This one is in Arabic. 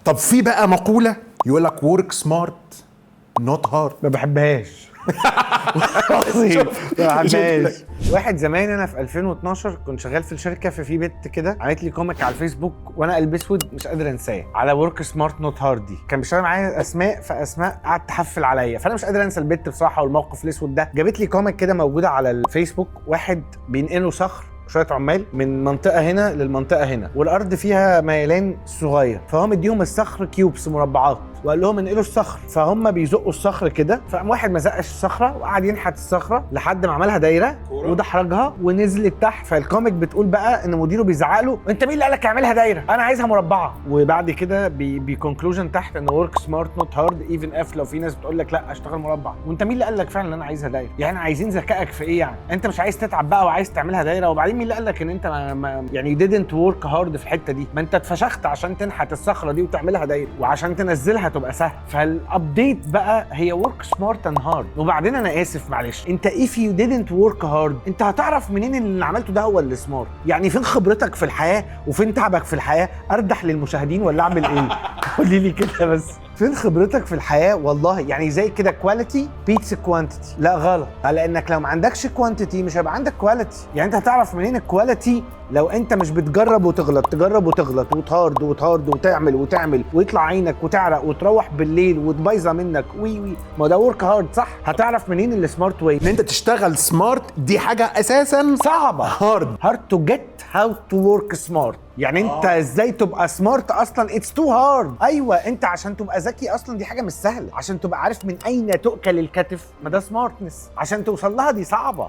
طب في بقى مقوله يقول لك ورك سمارت نوت هارد. ما بحبهاش. ما بحبهاش. واحد زمان انا في 2012 كنت شغال في الشركه، في بنت كده عملت لي كوميك على الفيسبوك وانا قلب اسود مش قادر انساه، على ورك سمارت نوت هارد دي. كان بيشتغل معايا اسماء، فاسماء قعدت تحفل عليا، فانا مش قادر انسى البنت بصراحه والموقف الاسود ده. جابت لي كوميك كده موجوده على الفيسبوك، واحد بينقلوا صخر شويه عمال من منطقه هنا للمنطقه هنا، والارض فيها ميلان صغير، فهو مديهم الصخر كيوبس مربعات وقال لهم انقلوا الصخر، فهم بيزقوا الصخر كده، فقام واحد ما زقش الصخره وقعد ينحت الصخره لحد ما عملها دايره ودحرجها ونزلت تحت. فالكوميك بتقول بقى ان مديره بيزعق له انت مين اللي قال لك اعملها دايره، انا عايزها مربعه. وبعد كده بكونكلوجن تحت ان ورك سمارت نوت هارد ايفن اف لو في ناس بتقول لك لا اشتغل مربع، وانت مين اللي قال لك فعلا ان انا عايزها دايره؟ يعني عايزين ذكائك في ايه؟ يعني انت مش عايز تتعب بقى وعايز تعملها دايره، وبعدين مين اللي قال لك ان انت يعني didn't work hard في الحته دي؟ ما انت اتفشخت عشان تنحت الصخره دي وتعملها دايره، وعشان تنزلها تبقى سهل. فالابديت بقى هي work smart and hard. وبعدين انا اسف معلش، انت if you didn't work hard انت هتعرف منين ان اللي عملته ده هو اللي سمارت؟ يعني فين خبرتك في الحياه وفين تعبك في الحياه؟ اردح للمشاهدين ولا اعمل ايه؟ قولي لي كده بس، فين خبرتك في الحياه؟ والله يعني زي كده كواليتي بيتس كوانتيتي، لا غلط، لانك لو ما عندكش كوانتيتي مش هيبقى عندك كواليتي. يعني انت هتعرف منين الكواليتي لو انت مش بتجرب وتغلط، تجرب وتغلط وتهارد وتعمل ويطلع عينك وتعرق وتروح بالليل وتبايظه منك وي ما ده ورك هارد صح؟ هتعرف منين السمارت واي؟ ان انت تشتغل سمارت دي حاجه اساسا صعبه. هارد تو جيت هاو تو ورك سمارت، يعني انت ازاي تبقى سمارت اصلا؟ اتس تو هارد. ايوه انت عشان تبقى ذكي اصلا دي حاجه مش سهله، عشان تبقى عارف من اين تؤكل الكتف ما ده سمارتنس، عشان توصل لها دي صعبه.